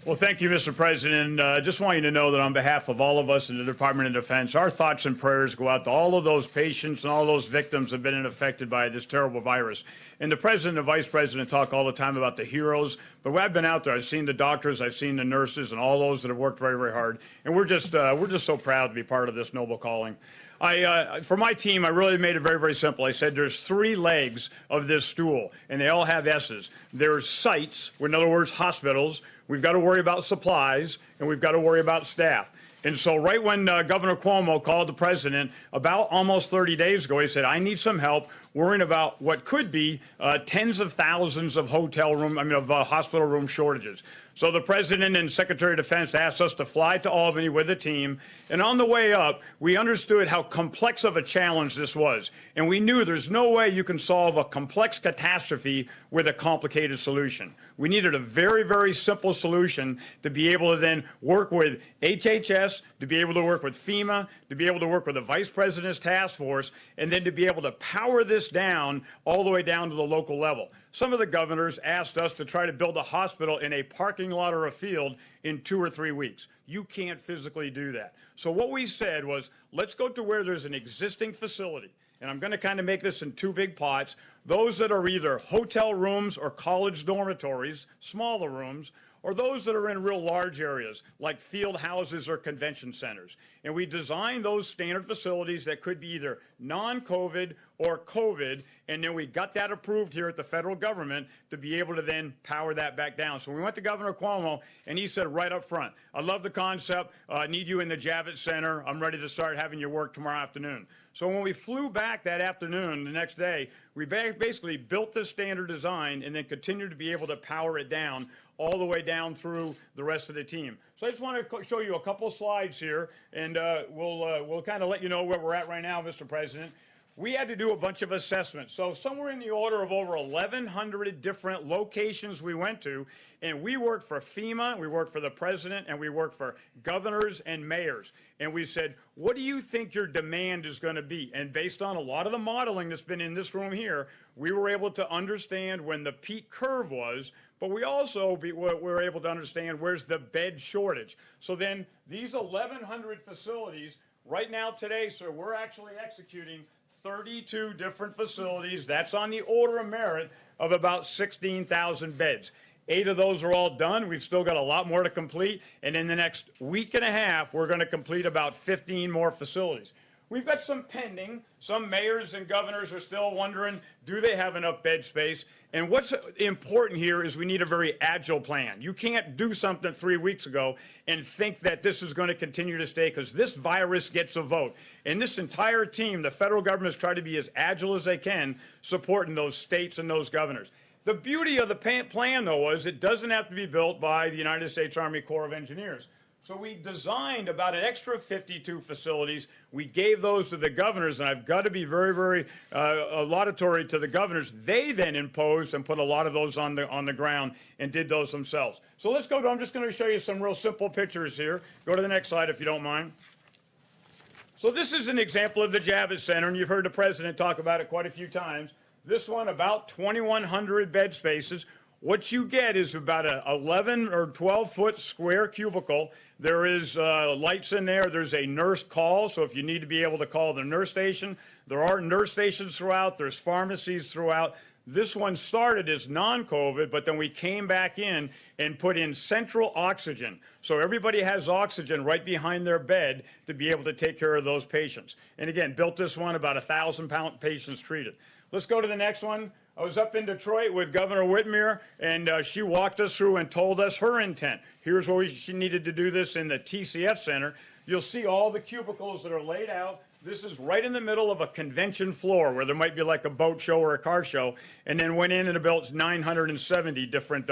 Well, thank you, Mr. President. Just want you to know that on behalf of all of us in the Department of Defense, our thoughts and prayers go out to all of those patients and all those victims that have been affected by this terrible virus. And the President and the Vice President talk all the time about the heroes, but I've been out there. I've seen the doctors, I've seen the nurses, and all those that have worked very, very hard. And we're just so proud to be part of this noble calling. For my team, I really made it very, very simple. I said there's three legs of this stool, and they all have S's. There's sites, in other words, hospitals. We've got to worry about supplies, and we've got to worry about staff. And so right when Governor Cuomo called the president about almost 30 days ago, he said, I need some help worrying about what could be tens of thousands of hospital room shortages. So the president and Secretary of Defense asked us to fly to Albany with a team. And on the way up, we understood how complex of a challenge this was. And we knew there's no way you can solve a complex catastrophe with a complicated solution. We needed a very, very simple solution to be able to then work with HHS, to be able to work with FEMA, to be able to work with the Vice President's task force, and then to be able to power this down all the way down to the local level. Some of the governors asked us to try to build a hospital in a parking lot or a field in 2 or 3 weeks. You can't physically do that. So what we said was, let's go to where there's an existing facility. And I'm going to kind of make this in two big pots. Those that are either hotel rooms or college dormitories, smaller rooms, or those that are in real large areas like field houses or convention centers. And we designed those standard facilities that could be either non-COVID or COVID, and then we got that approved here at the federal government to be able to then power that back down. So we went to Governor Cuomo, and he said right up front, I love the concept, need you in the Javits Center, I'm ready to start having you work tomorrow afternoon. So when we flew back that afternoon, the next day, we basically built this standard design and then continued to be able to power it down all the way down through the rest of the team. So I just want to show you a couple slides here, and we'll kind of let you know where we're at right now, Mr. President. We had to do a bunch of assessments. So somewhere in the order of over 1,100 different locations we went to, and we worked for FEMA, we worked for the president, and we worked for governors and mayors. And we said, what do you think your demand is going to be? And based on a lot of the modeling that's been in this room here, we were able to understand when the peak curve was, but we also were able to understand where's the bed shortage. So then these 1,100 facilities, right now today, sir, we're actually executing 32 different facilities. That's on the order of merit of about 16,000 beds. 8 of those are all done. We've still got a lot more to complete. And in the next week and a half, we're going to complete about 15 more facilities. We've got some pending. Some mayors and governors are still wondering, do they have enough bed space? And what's important here is we need a very agile plan. You can't do something 3 weeks ago and think that this is going to continue to stay, because this virus gets a vote. And this entire team, the federal government, has tried to be as agile as they can, supporting those states and those governors. The beauty of the plan, though, is it doesn't have to be built by the United States Army Corps of Engineers. So we designed about an extra 52 facilities. We gave those to the governors, and I've got to be very, very laudatory to the governors. They then imposed and put a lot of those on the ground and did those themselves. So let's go to, I'm just going to show you some real simple pictures here. Go to the next slide if you don't mind. So this is an example of the Javits Center, and you've heard the president talk about it quite a few times. This one, about 2,100 bed spaces. What you get is about a 11 or 12-foot square cubicle. There is lights in there. There's a nurse call, so if you need to be able to call the nurse station. There are nurse stations throughout. There's pharmacies throughout. This one started as non-COVID, but then we came back in and put in central oxygen. So everybody has oxygen right behind their bed to be able to take care of those patients. And again, built this one, about 1,000 patients treated. Let's go to the next one. I was up in Detroit with Governor Whitmer, and she walked us through and told us her intent. Here's where she needed to do this in the TCF Center. You'll see all the cubicles that are laid out. This is right in the middle of a convention floor where there might be like a boat show or a car show, and then went in and built 970 different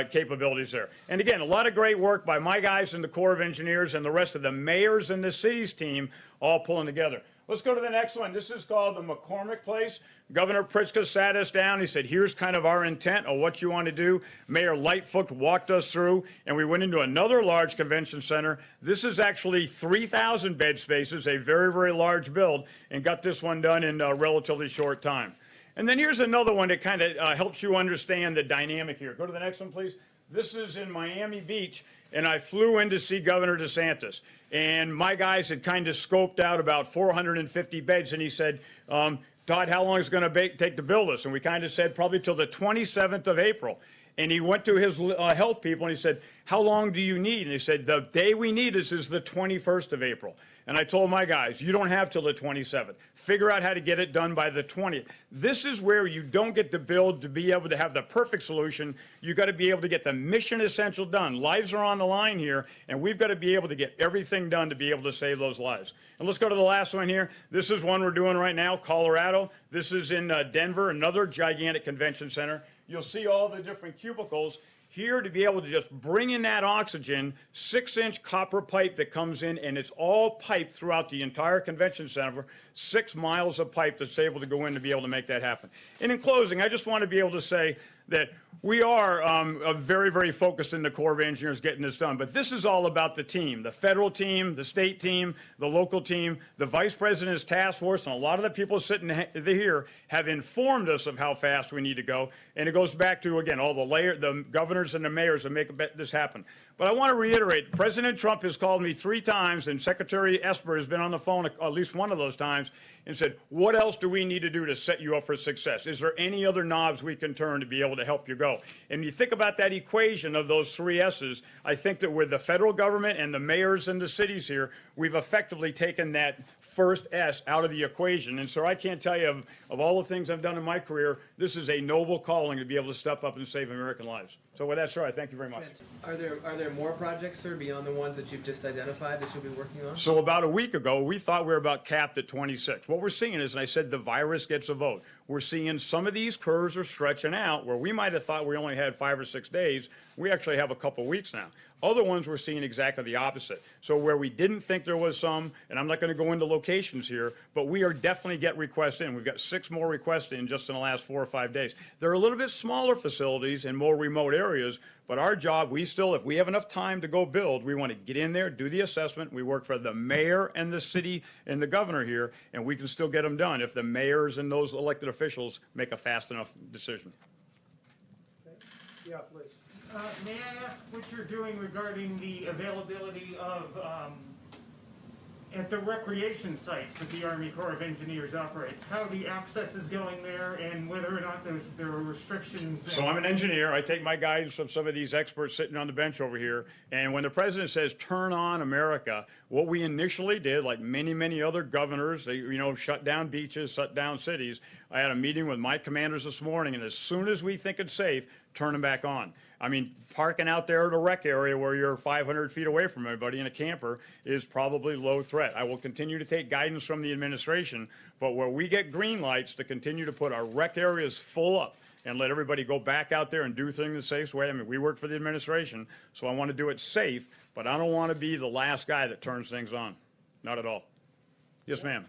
capabilities there. And again, a lot of great work by my guys in the Corps of Engineers and the rest of the mayors and the city's team all pulling together. Let's go to the next one. This is called the McCormick Place. Governor Pritzker sat us down. He said, here's kind of our intent of what you want to do. Mayor Lightfoot walked us through, and we went into another large convention center. This is actually 3,000 bed spaces, a very, very large build, and got this one done in a relatively short time. And then here's another one that kind of helps you understand the dynamic here. Go to the next one, please. This is in Miami Beach, and I flew in to see Governor DeSantis. And my guys had kind of scoped out about 450 beds, and he said, Todd, how long is it going to take to build this? And we kind of said probably till the 27th of April. And he went to his health people and he said, how long do you need? And they said, the day we need this is the 21st of April. And I told my guys, you don't have till the 27th. Figure out how to get it done by the 20th. This is where you don't get to build to be able to have the perfect solution. You got to be able to get the mission essential done. Lives are on the line here, and we've got to be able to get everything done to be able to save those lives. And let's go to the last one here. This is one we're doing right now, Colorado. This is in Denver, another gigantic convention center. You'll see all the different cubicles here to be able to just bring in that oxygen, 6-inch copper pipe that comes in, and it's all piped throughout the entire convention center, 6 miles of pipe that's able to go in to be able to make that happen. And in closing, I just want to be able to say that we are very, very focused in the Corps of Engineers getting this done. But this is all about the team, the federal team, the state team, the local team, the vice president's task force, and a lot of the people sitting here have informed us of how fast we need to go. And it goes back to, again, all the governors and the mayors that make this happen. But I want to reiterate, President Trump has called me 3 times, and Secretary Esper has been on the phone at least one of those times and said, what else do we need to do to set you up for success? Is there any other knobs we can turn to be able to help you go? And you think about that equation of those 3 S's, I think that with the federal government and the mayors and the cities here, we've effectively taken that first S out of the equation. And so I can't tell you, of all the things I've done in my career, this is a noble calling to be able to step up and save American lives. So with that, sir, I thank you very much. Are there more projects, sir, beyond the ones that you've just identified that you'll be working on? So about a week ago, we thought we were about capped at 26. What we're seeing is, and I said the virus gets a vote, we're seeing some of these curves are stretching out where we might have thought we only had 5 or 6 days. We actually have a couple weeks now. Other ones we're seeing exactly the opposite. So where we didn't think there was some, and I'm not going to go into locations here, but we are definitely get requests in. We've got 6 more requests in just in the last 4 or 5 days. They're a little bit smaller facilities in more remote areas, but our job, we still, if we have enough time to go build, we want to get in there, do the assessment. We work for the mayor and the city and the governor here, and we can still get them done if the mayors and those elected officials make a fast enough decision. Okay. Yeah, please. May I ask what you're doing regarding the availability of, at the recreation sites that the Army Corps of Engineers operates, how the access is going there and whether or not there are restrictions? So I'm an engineer. I take my guidance from some of these experts sitting on the bench over here. And when the president says, turn on America, what we initially did, like many, many other governors, they, shut down beaches, shut down cities. I had a meeting with my commanders this morning, and as soon as we think it's safe, turn them back on. I mean, parking out there at a rec area where you're 500 feet away from everybody in a camper is probably low threat. I will continue to take guidance from the administration, but where we get green lights to continue to put our rec areas full up and let everybody go back out there and do things the safe way. I mean, we work for the administration, so I want to do it safe, but I don't want to be the last guy that turns things on. Not at all. Yes, ma'am.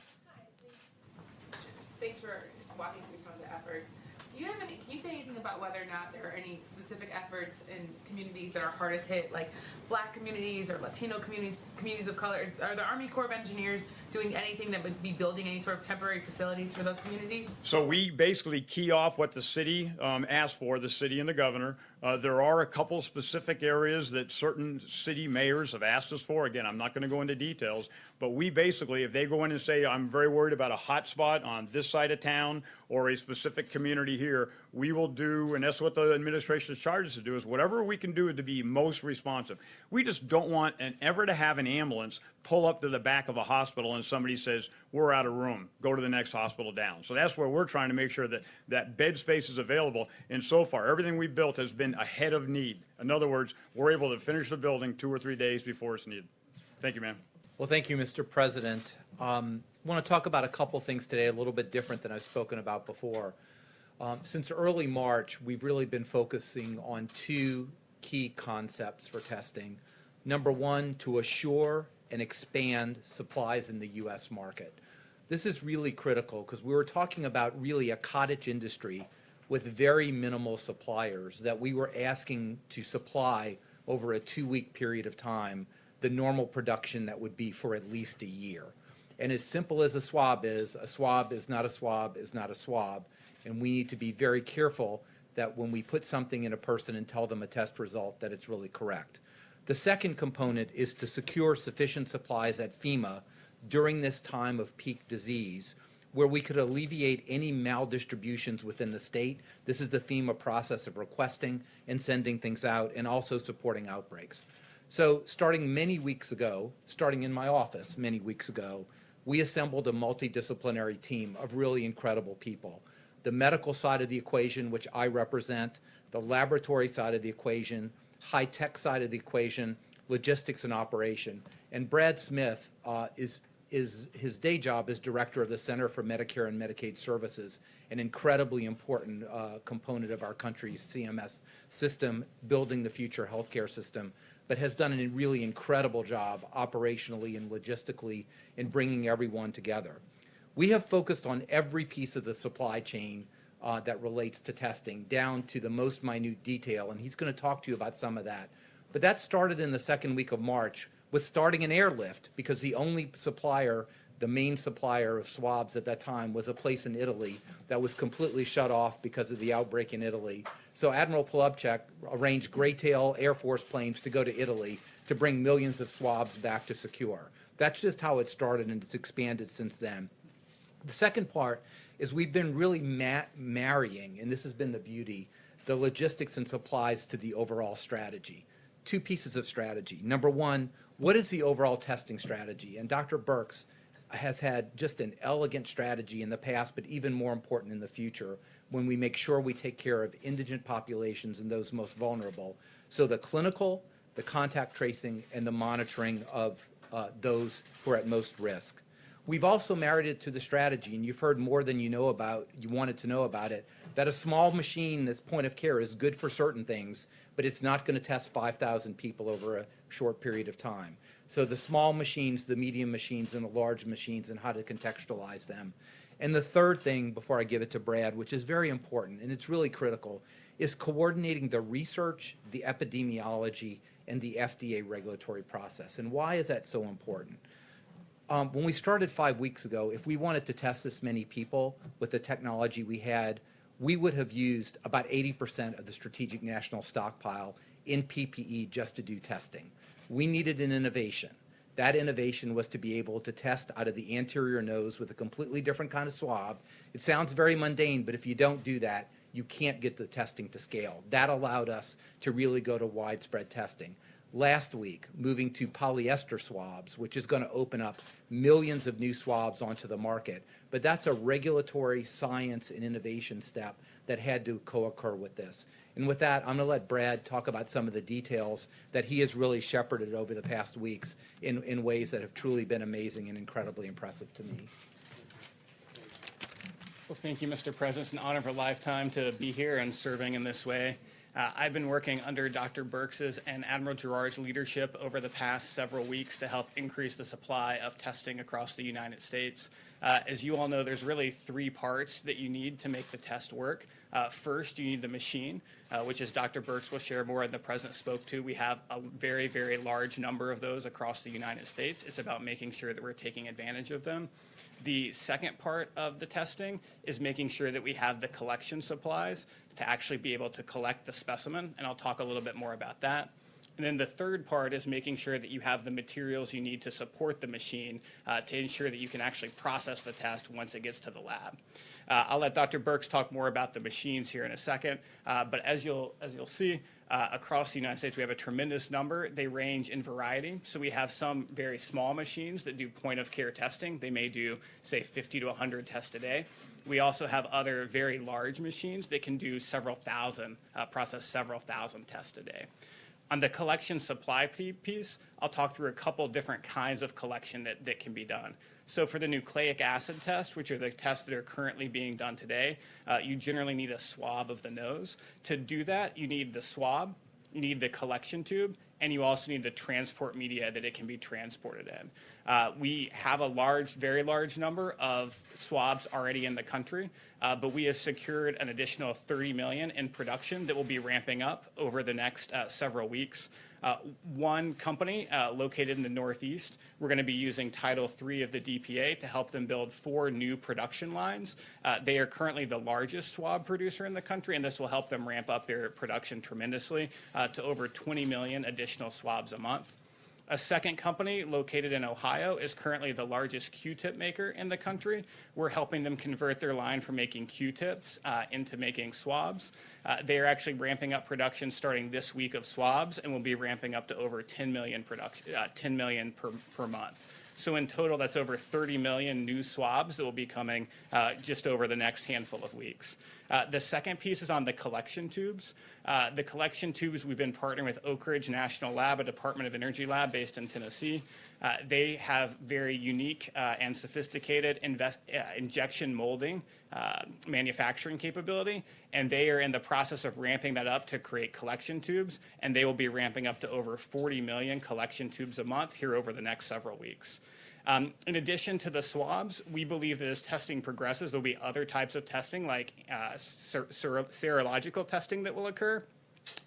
Hi, thanks for walking through some of the efforts. Do you have any, can you say anything about whether or not there are any specific efforts in communities that are hardest hit, like Black communities or Latino communities, communities of color? Are the Army Corps of Engineers doing anything that would be building any sort of temporary facilities for those communities? So we basically key off what the city asked for, the city and the governor. There are a couple specific areas that certain city mayors have asked us for. Again, I'm not going to go into details, but we basically, if they go in and say, I'm very worried about a hot spot on this side of town or a specific community here, we will do, and that's what the administration's charged us to do, is whatever we can do to be most responsive. We just don't want ever to have an ambulance pull up to the back of a hospital and somebody says, we're out of room, go to the next hospital down. So that's where we're trying to make sure that that bed space is available. And so far, everything we've built has been ahead of need. In other words, we're able to finish the building 2 or 3 days before it's needed. Thank you, ma'am. Well, thank you, Mr. President. I want to talk about a couple things today, a little bit different than I've spoken about before. Since early March, we've really been focusing on 2 key concepts for testing. Number 1, to assure and expand supplies in the U.S. market. This is really critical because we were talking about really a cottage industry with very minimal suppliers that we were asking to supply over a 2-week period of time the normal production that would be for at least a year. And as simple as a swab is not a swab is not a swab. And we need to be very careful that when we put something in a person and tell them a test result, that it's really correct. The second component is to secure sufficient supplies at FEMA during this time of peak disease, where we could alleviate any maldistributions within the state. This is the FEMA process of requesting and sending things out, and also supporting outbreaks. So starting many weeks ago, starting in my office many weeks ago, we assembled a multidisciplinary team of really incredible people. The medical side of the equation, which I represent, the laboratory side of the equation, high-tech side of the equation, logistics and operation. And Brad Smith is his day job as director of the Center for Medicare and Medicaid Services, an incredibly important component of our country's CMS system, building the future healthcare system, but has done a really incredible job operationally and logistically in bringing everyone together. We have focused on every piece of the supply chain that relates to testing, down to the most minute detail, and he's going to talk to you about some of that. But that started in the second week of March with starting an airlift, because the only supplier, the main supplier of swabs at that time, was a place in Italy that was completely shut off because of the outbreak in Italy. So Admiral Polubchak arranged Greytail Air Force planes to go to Italy to bring millions of swabs back to secure. That's just how it started, and it's expanded since then. The second part is we've been really marrying, and this has been the beauty, the logistics and supplies to the overall strategy. Two pieces of strategy. Number one, what is the overall testing strategy? And Dr. Birx has had just an elegant strategy in the past, but even more important in the future, when we make sure we take care of indigent populations and those most vulnerable. So the clinical, the contact tracing, and the monitoring of those who are at most risk. We've also married it to the strategy, and you've heard more than you wanted to know about it, that a small machine that's point of care is good for certain things, but it's not going to test 5,000 people over a short period of time. So the small machines, the medium machines, and the large machines, and how to contextualize them. And the third thing, before I give it to Brad, which is very important, and it's really critical, is coordinating the research, the epidemiology, and the FDA regulatory process. And why is that so important? When we started 5 weeks ago, if we wanted to test this many people with the technology we had, we would have used about 80% of the strategic national stockpile in PPE just to do testing. We needed an innovation. That innovation was to be able to test out of the anterior nose with a completely different kind of swab. It sounds very mundane, but if you don't do that, you can't get the testing to scale. That allowed us to really go to widespread testing. Last week, moving to polyester swabs, which is going to open up millions of new swabs onto the market. But that's a regulatory science and innovation step that had to co-occur with this. And with that, I'm going to let Brad talk about some of the details that he has really shepherded over the past weeks in ways that have truly been amazing and incredibly impressive to me. Well, thank you, Mr. President. It's an honor of a lifetime to be here and serving in this way. I've been working under Dr. Birx's and Admiral Gerard's leadership over the past several weeks to help increase the supply of testing across the United States. As you all know, there's really three parts that you need to make the test work. First, you need the machine, which, as Dr. Birx will share more and the President spoke to, we have a very, very large number of those across the United States. It's about making sure that we're taking advantage of them. The second part of the testing is making sure that we have the collection supplies to actually be able to collect the specimen, and I'll talk a little bit more about that. And then the third part is making sure that you have the materials you need to support the machine to ensure that you can actually process the test once it gets to the lab. I'll let Dr. Birx talk more about the machines here in a second, but as you'll see, across the United States, we have a tremendous number. They range in variety. So we have some very small machines that do point-of-care testing. They may do, say, 50 to 100 tests a day. We also have other very large machines that can do several thousand, process several thousand tests a day. On the collection supply piece, I'll talk through a couple different kinds of collection that can be done. So for the nucleic acid test, which are the tests that are currently being done today, you generally need a swab of the nose. To do that, you need the swab, you need the collection tube, and you also need the transport media that it can be transported in. We have a very large number of swabs already in the country, but we have secured an additional 30 million in production that will be ramping up over the next several weeks. One company located in the Northeast, we're going to be using Title III of the DPA to help them build 4 new production lines. They are currently the largest swab producer in the country, and this will help them ramp up their production tremendously to over 20 million additional swabs a month. A second company located in Ohio is currently the largest Q-tip maker in the country. We're helping them convert their line from making Q-tips into making swabs. They are actually ramping up production starting this week of swabs, and will be ramping up to over 10 million per month. So in total, that's over 30 million new swabs that will be coming just over the next handful of weeks. The second piece is on the collection tubes. The collection tubes, we've been partnering with Oak Ridge National Lab, a Department of Energy lab based in Tennessee. They have very unique and sophisticated injection molding manufacturing capability, and they are in the process of ramping that up to create collection tubes, and they will be ramping up to over 40 million collection tubes a month here over the next several weeks. In addition to the swabs, we believe that as testing progresses, there'll be other types of testing like serological testing that will occur.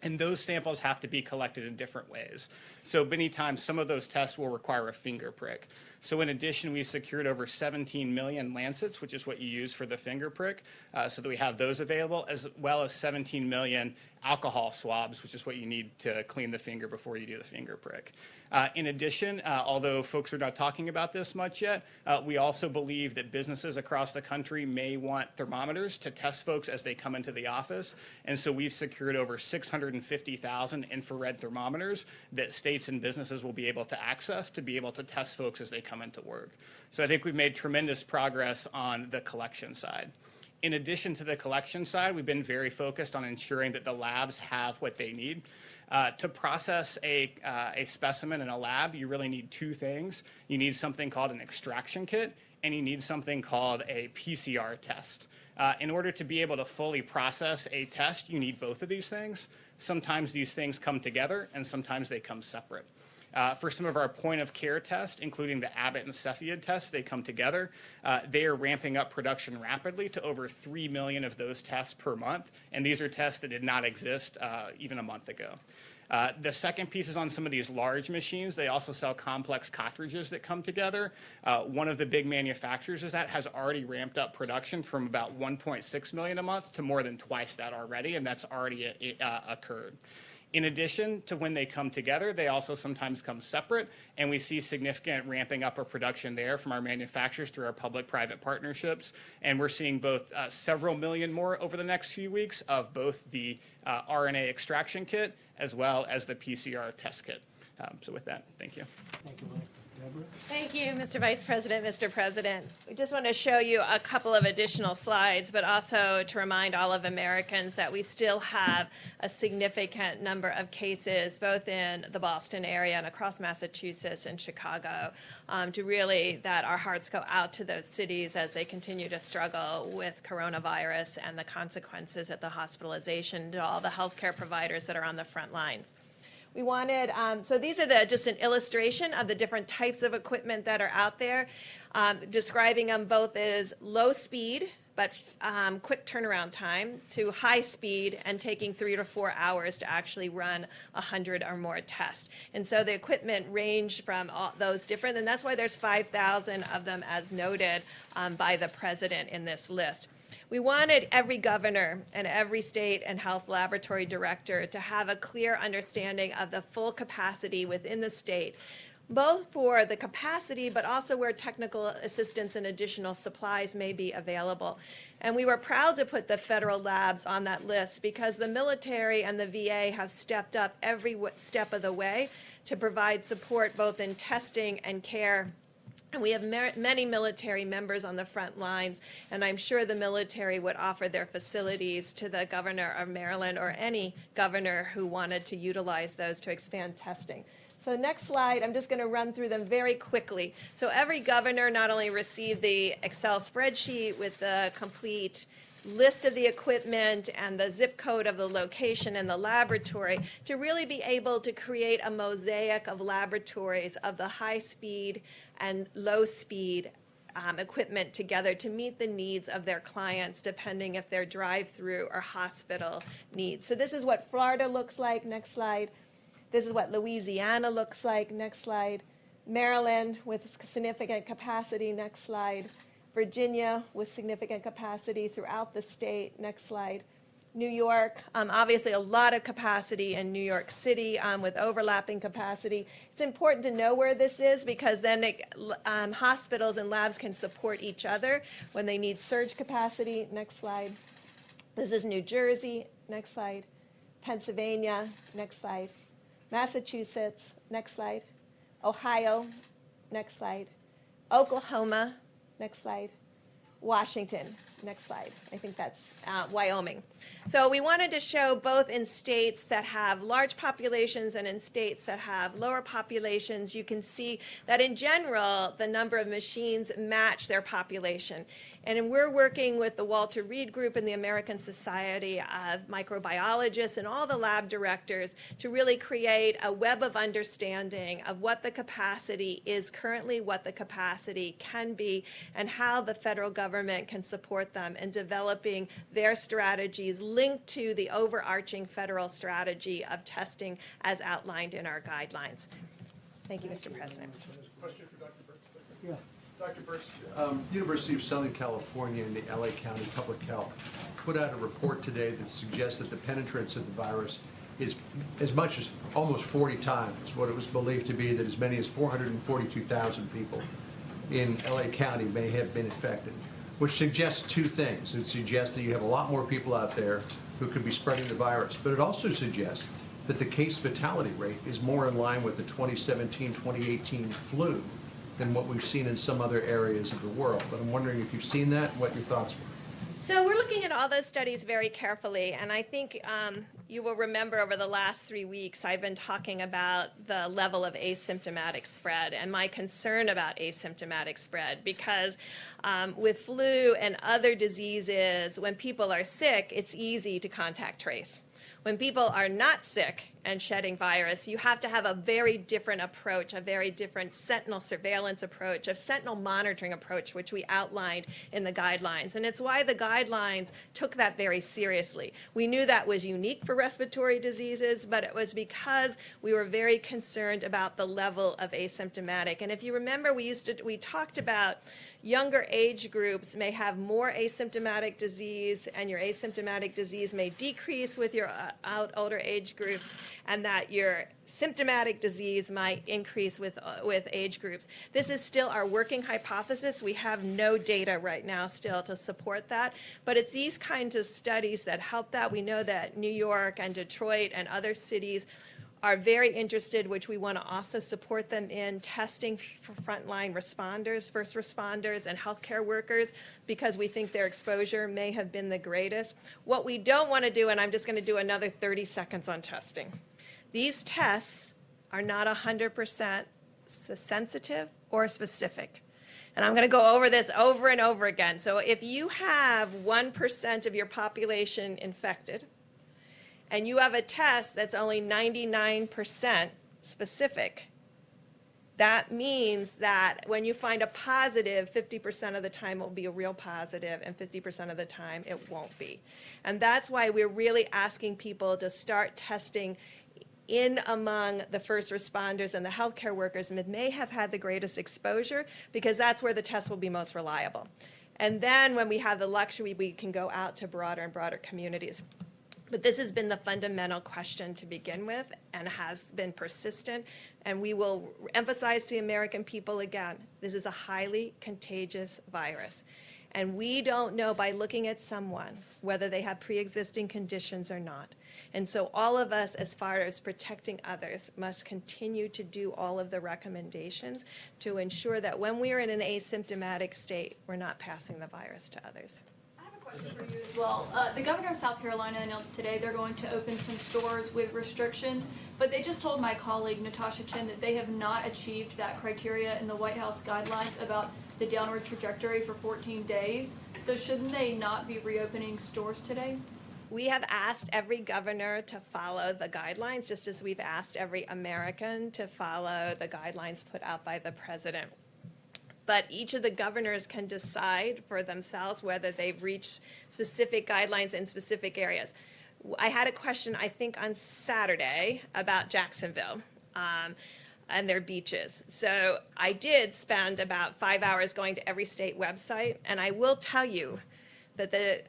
And those samples have to be collected in different ways. So many times, some of those tests will require a finger prick. So in addition, we've secured over 17 million lancets, which is what you use for the finger prick, so that we have those available, as well as 17 million alcohol swabs, which is what you need to clean the finger before you do the finger prick. In addition, although folks are not talking about this much yet, we also believe that businesses across the country may want thermometers to test folks as they come into the office. And so we've secured over 650,000 infrared thermometers that states and businesses will be able to access to be able to test folks as they come into work. So I think we've made tremendous progress on the collection side. In addition to the collection side, we've been very focused on ensuring that the labs have what they need. To process a specimen in a lab, you really need 2 things. You need something called an extraction kit, and you need something called a PCR test. In order to be able to fully process a test, you need both of these things. Sometimes these things come together, and sometimes they come separate. For some of our point-of-care tests, including the Abbott and Cepheid tests, they come together. They are ramping up production rapidly to over 3 million of those tests per month, and these are tests that did not exist even a month ago. The second piece is on some of these large machines. They also sell complex cartridges that come together. One of the big manufacturers is that has already ramped up production from about 1.6 million a month to more than twice that already, and that's already occurred. In addition to when they come together, they also sometimes come separate, and we see significant ramping up of production there from our manufacturers through our public-private partnerships. And we're seeing both several million more over the next few weeks of both the RNA extraction kit as well as the PCR test kit. So with that, thank you. Thank you, Mike. Deborah? Thank you, Mr. Vice President, Mr. President. We just want to show you a couple of additional slides, but also to remind all of Americans that we still have a significant number of cases, both in the Boston area and across Massachusetts and Chicago, that our hearts go out to those cities as they continue to struggle with coronavirus and the consequences of the hospitalization, to all the healthcare providers that are on the front lines. We wanted, so these are just an illustration of the different types of equipment that are out there, describing them both as low speed, but quick turnaround time, to high speed and taking 3 to 4 hours to actually run 100 or more tests. And so the equipment ranged from all those different, and that's why there's 5,000 of them as noted by the president in this list. We wanted every governor and every state and health laboratory director to have a clear understanding of the full capacity within the state, both for the capacity, but also where technical assistance and additional supplies may be available. And we were proud to put the federal labs on that list because the military and the VA have stepped up every step of the way to provide support both in testing and care. And we have many military members on the front lines, and I'm sure the military would offer their facilities to the governor of Maryland or any governor who wanted to utilize those to expand testing. So the next slide, I'm just going to run through them very quickly. So every governor not only received the Excel spreadsheet with the complete list of the equipment and the zip code of the location and the laboratory to really be able to create a mosaic of laboratories of the high speed and low speed equipment together to meet the needs of their clients, depending if they're drive-through or hospital needs. So this is what Florida looks like. Next slide. This is what Louisiana looks like. Next slide. Maryland with significant capacity. Next slide. Virginia with significant capacity throughout the state. Next slide. New York, obviously a lot of capacity in New York City with overlapping capacity. It's important to know where this is because then hospitals and labs can support each other when they need surge capacity. Next slide. This is New Jersey. Next slide. Pennsylvania. Next slide. Massachusetts. Next slide. Ohio. Next slide. Oklahoma. Next slide. Washington. Next slide. I think that's Wyoming. So we wanted to show both in states that have large populations and in states that have lower populations. You can see that in general, the number of machines match their population. And we're working with the Walter Reed Group and the American Society of Microbiologists and all the lab directors to really create a web of understanding of what the capacity is currently, what the capacity can be, and how the federal government can support them in developing their strategies linked to the overarching federal strategy of testing as outlined in our guidelines. Thank you, Mr. President. Question for Dr. Burks? Yeah. Dr. Burks, University of Southern California and the LA County Public Health put out a report today that suggests that the penetrance of the virus is as much as almost 40 times what it was believed to be, that as many as 442,000 people in LA County may have been infected, which suggests two things. It suggests that you have a lot more people out there who could be spreading the virus, but it also suggests that the case fatality rate is more in line with the 2017-2018 flu than what we've seen in some other areas of the world. But I'm wondering if you've seen that and what your thoughts were. So we're looking at all those studies very carefully, and I think you will remember over the last 3 weeks I've been talking about the level of asymptomatic spread and my concern about asymptomatic spread because with flu and other diseases, when people are sick, it's easy to contact trace. When people are not sick and shedding virus, you have to have a very different approach, a very different sentinel surveillance approach, a sentinel monitoring approach, which we outlined in the guidelines. And it's why the guidelines took that very seriously. We knew that was unique for respiratory diseases, but it was because we were very concerned about the level of asymptomatic. And if you remember, we talked about younger age groups may have more asymptomatic disease, and your asymptomatic disease may decrease with your older age groups, and that your symptomatic disease might increase with age groups. This is still our working hypothesis. We have no data right now still to support that, but it's these kinds of studies that help that. We know that New York and Detroit and other cities are very interested, which we want to also support them in testing for frontline responders, first responders, and healthcare workers because we think their exposure may have been the greatest. What we don't want to do, and I'm just going to do another 30 seconds on testing. These tests are not 100% sensitive or specific. And I'm going to go over this over and over again. So if you have 1% of your population infected, and you have a test that's only 99% specific, that means that when you find a positive, 50% of the time it will be a real positive, and 50% of the time it won't be. And that's why we're really asking people to start testing in among the first responders and the healthcare workers that may have had the greatest exposure, because that's where the test will be most reliable. And then when we have the luxury, we can go out to broader and broader communities. But this has been the fundamental question to begin with and has been persistent. And we will emphasize to the American people again, this is a highly contagious virus. And we don't know by looking at someone whether they have pre-existing conditions or not. And so all of us, as far as protecting others, must continue to do all of the recommendations to ensure that when we are in an asymptomatic state, we're not passing the virus to others. For you as well. The governor of South Carolina announced today they're going to open some stores with restrictions, but they just told my colleague Natasha Chen that they have not achieved that criteria in the White House guidelines about the downward trajectory for 14 days. So shouldn't they not be reopening stores today? We have asked every governor to follow the guidelines, just as we've asked every American to follow the guidelines put out by the president. But each of the governors can decide for themselves whether they've reached specific guidelines in specific areas. I had a question, I think, on Saturday about Jacksonville and their beaches. So I did spend about 5 hours going to every state website, and I will tell you that the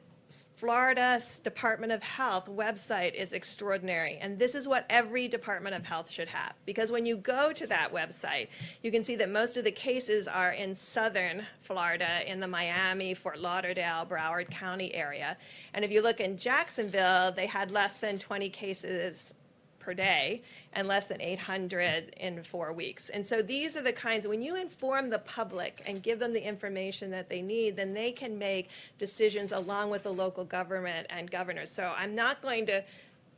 Florida Department of Health website is extraordinary. And this is what every Department of Health should have. Because when you go to that website, you can see that most of the cases are in southern Florida, in the Miami, Fort Lauderdale, Broward County area. And if you look in Jacksonville, they had less than 20 cases per day and less than 800 in 4 weeks. And so these are the kinds, when you inform the public and give them the information that they need, then they can make decisions along with the local government and governors. So I'm not going to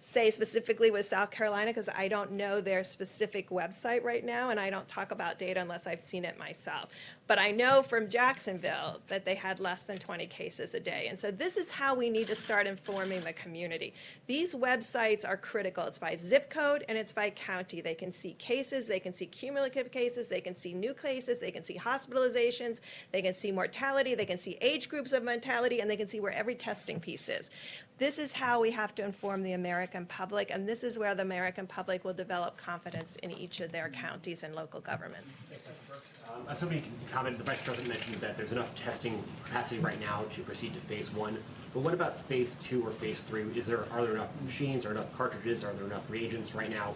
say specifically with South Carolina because I don't know their specific website right now, and I don't talk about data unless I've seen it myself. But I know from Jacksonville that they had less than 20 cases a day. And so this is how we need to start informing the community. These websites are critical. It's by zip code and it's by county. They can see cases, they can see cumulative cases, they can see new cases, they can see hospitalizations, they can see mortality, they can see age groups of mortality, and they can see where every testing piece is. This is how we have to inform the American public, and this is where the American public will develop confidence in each of their counties and local governments. I was hoping you could comment. The Vice President mentioned that there's enough testing capacity right now to proceed to phase 1. But what about phase 2 or phase 3? Are there enough machines, or enough cartridges, are there enough reagents right now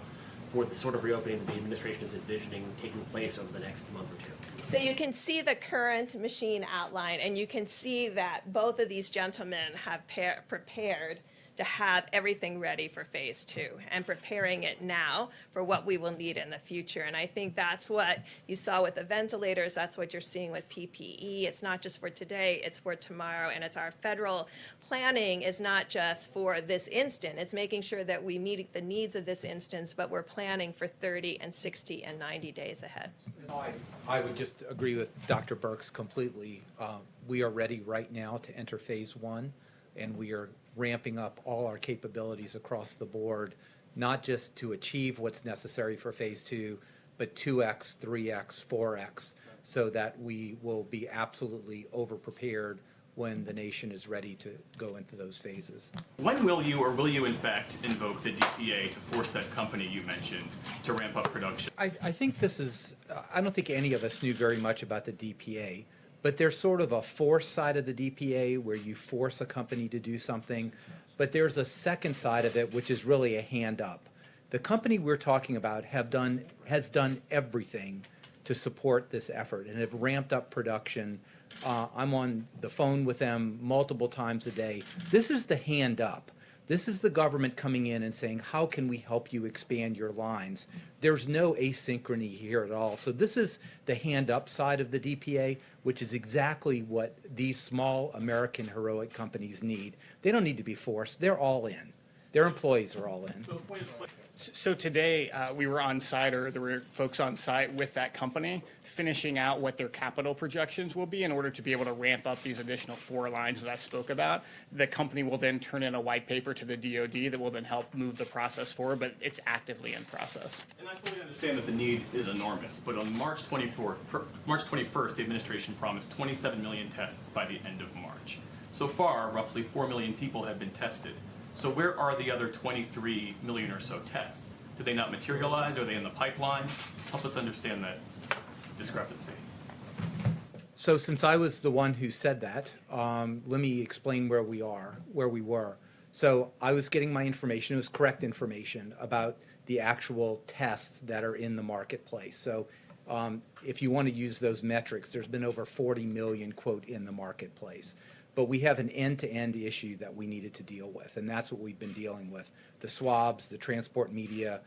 for the sort of reopening that the administration is envisioning taking place over the next month or two? So you can see the current machine outline, and you can see that both of these gentlemen have prepared to have everything ready for phase 2 and preparing it now for what we will need in the future. And I think that's what you saw with the ventilators. That's what you're seeing with PPE. It's not just for today, it's for tomorrow. And it's our federal planning is not just for this instant. It's making sure that we meet the needs of this instance, but we're planning for 30 and 60 and 90 days ahead. I would just agree with Dr. Birx completely. We are ready right now to enter phase 1, and we are ramping up all our capabilities across the board, not just to achieve what's necessary for phase 2, but 2x, 3x, 4x, so that we will be absolutely over-prepared when the nation is ready to go into those phases. When will you, or will you in fact, invoke the DPA to force that company you mentioned to ramp up production? I think this is, I don't think any of us knew very much about the DPA. But there's sort of a force side of the DPA where you force a company to do something. But there's a second side of it, which is really a hand up. The company we're talking about has done everything to support this effort and have ramped up production. I'm on the phone with them multiple times a day. This is the hand up. This is the government coming in and saying, how can we help you expand your lines? There's no asynchrony here at all. So this is the hand up side of the DPA, which is exactly what these small American heroic companies need. They don't need to be forced. They're all in. Their employees are all in. So today, we were on site, or there were folks on site with that company, finishing out what their capital projections will be in order to be able to ramp up these additional 4 lines that I spoke about. The company will then turn in a white paper to the DoD that will then help move the process forward, but it's actively in process. And I fully understand that the need is enormous, but on March 21st, the administration promised 27 million tests by the end of March. So far, roughly 4 million people have been tested. So where are the other 23 million or so tests? Did they not materialize? Are they in the pipeline? Help us understand that discrepancy. So since I was the one who said that, let me explain where we were. So I was getting my information, it was correct information about the actual tests that are in the marketplace. So if you want to use those metrics, there's been over 40 million, quote, in the marketplace. But we have an end-to-end issue that we needed to deal with, and that's what we've been dealing with. The swabs, the transport media.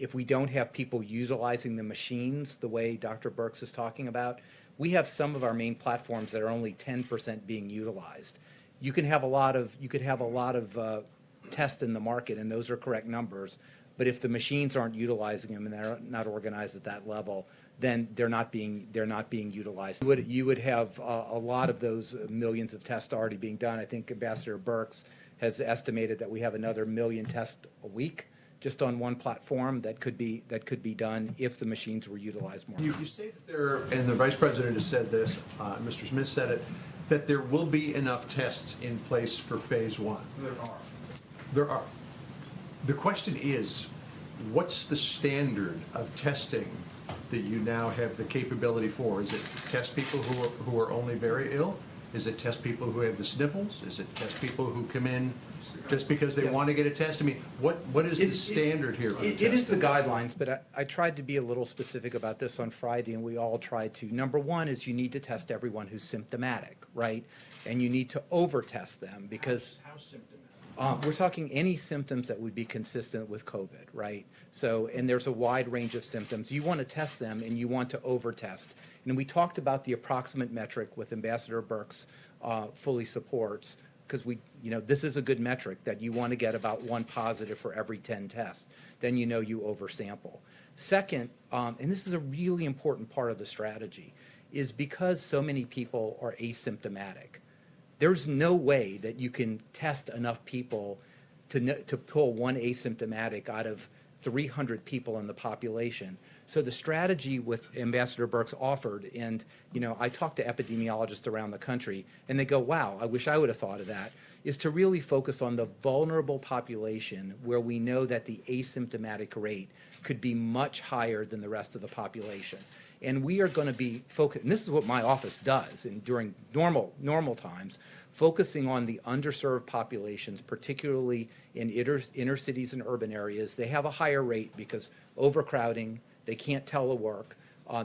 If we don't have people utilizing the machines the way Dr. Birx is talking about, we have some of our main platforms that are only 10% being utilized. You could have a lot of tests in the market, and those are correct numbers. But if the machines aren't utilizing them and they're not organized at that level, then they're not being utilized. You would have a lot of those millions of tests already being done. I think Ambassador Birx has estimated that we have another 1 million tests a week just on one platform that could be done if the machines were utilized more. You say that there, and the Vice President has said this, Mr. Smith said it, that there will be enough tests in place for phase 1. There are. The question is, what's the standard of testing that you now have the capability for? Is it test people who are only very ill? Is it test people who have the sniffles? Is it test people who come in just because they want to get a test? I mean, what is the standard here for the It is the testing? guidelines, but I tried to be a little specific about this on Friday, and we all tried to. Number one is you need to test everyone who's symptomatic, right? And you need to over-test them because How symptomatic? we're talking any symptoms that would be consistent with COVID, right? So, and there's a wide range of symptoms. You want to test them and you want to over-test. And we talked about the approximate metric with Ambassador Birx fully supports, because this is a good metric that you want to get about 1 positive for every 10 tests. Then you know you oversample. Second, and this is a really important part of the strategy, is because so many people are asymptomatic, there's no way that you can test enough people to pull one asymptomatic out of 300 people in the population. So the strategy with Ambassador Birx offered, and I talked to epidemiologists around the country, and they go, wow, I wish I would have thought of that, is to really focus on the vulnerable population where we know that the asymptomatic rate could be much higher than the rest of the population. And we are going to be focused, and this is what my office does during normal times, focusing on the underserved populations, particularly in inner cities and urban areas. They have a higher rate because overcrowding, they can't telework,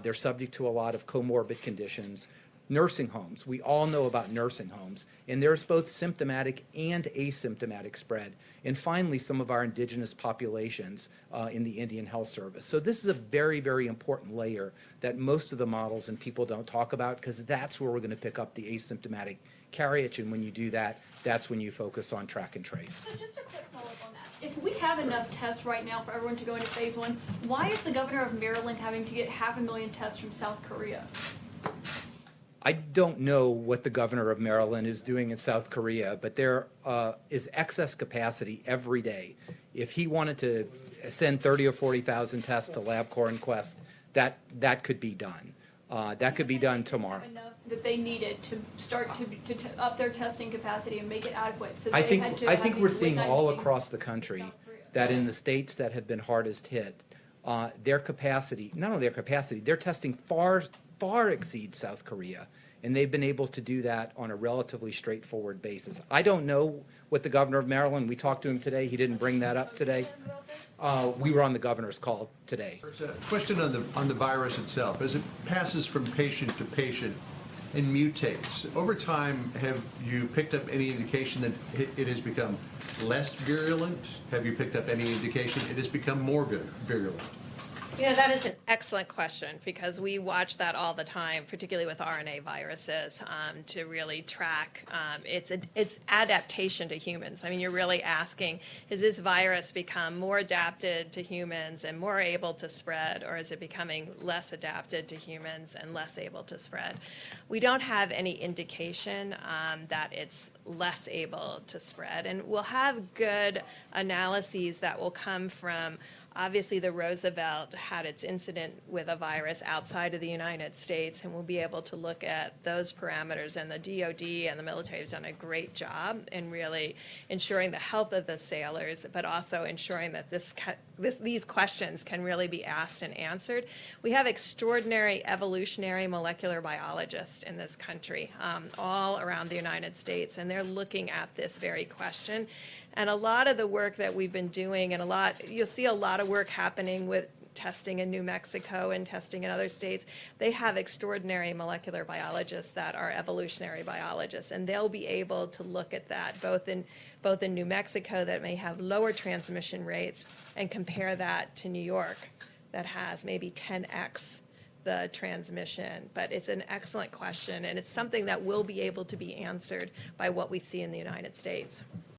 they're subject to a lot of comorbid conditions. Nursing homes, we all know about nursing homes, and there's both symptomatic and asymptomatic spread. And finally, some of our indigenous populations in the Indian Health Service. So this is a very, very important layer that most of the models and people don't talk about, because that's where we're going to pick up the asymptomatic carriage, and when you do that, that's when you focus on track and trace. So just a quick follow-up on that. If we have enough tests right now for everyone to go into phase 1, why is the governor of Maryland having to get 500,000 tests from South Korea? I don't know what the governor of Maryland is doing in South Korea, but there is excess capacity every day. If he wanted to send 30 or 40,000 tests to LabCorp and Quest, that could be done. That could be done tomorrow. Enough that they needed to start to up their testing capacity and make it adequate. So I they think had to I have think these we're seeing late-night all meetings across the country with South Korea. that in the states that have been hardest hit, their capacity, not only their capacity, their testing far exceeds South Korea. And they've been able to do that on a relatively straightforward basis. I don't know what the governor of Maryland, we talked to him today, he didn't bring that up today. We were on the governor's call today. There's a question on the virus itself. As it passes from patient to patient and mutates, over time, have you picked up any indication that it has become less virulent? Have you picked up any indication it has become more virulent? That is an excellent question, because we watch that all the time, particularly with RNA viruses, to really track its adaptation to humans. I mean, you're really asking, has this virus become more adapted to humans and more able to spread, or is it becoming less adapted to humans and less able to spread? We don't have any indication that it's less able to spread, and we'll have good analyses that will come from. Obviously, the Roosevelt had its incident with a virus outside of the United States, and we'll be able to look at those parameters. And the DoD and the military has done a great job in really ensuring the health of the sailors, but also ensuring that these questions can really be asked and answered. We have extraordinary evolutionary molecular biologists in this country, all around the United States, and they're looking at this very question. And a lot of the work that we've been doing, and you'll see a lot of work happening with testing in New Mexico and testing in other states. They have extraordinary molecular biologists that are evolutionary biologists, and they'll be able to look at that both in New Mexico, that may have lower transmission rates, and compare that to New York, that has maybe 10x the transmission. But it's an excellent question, and it's something that will be able to be answered by what we see in the United States.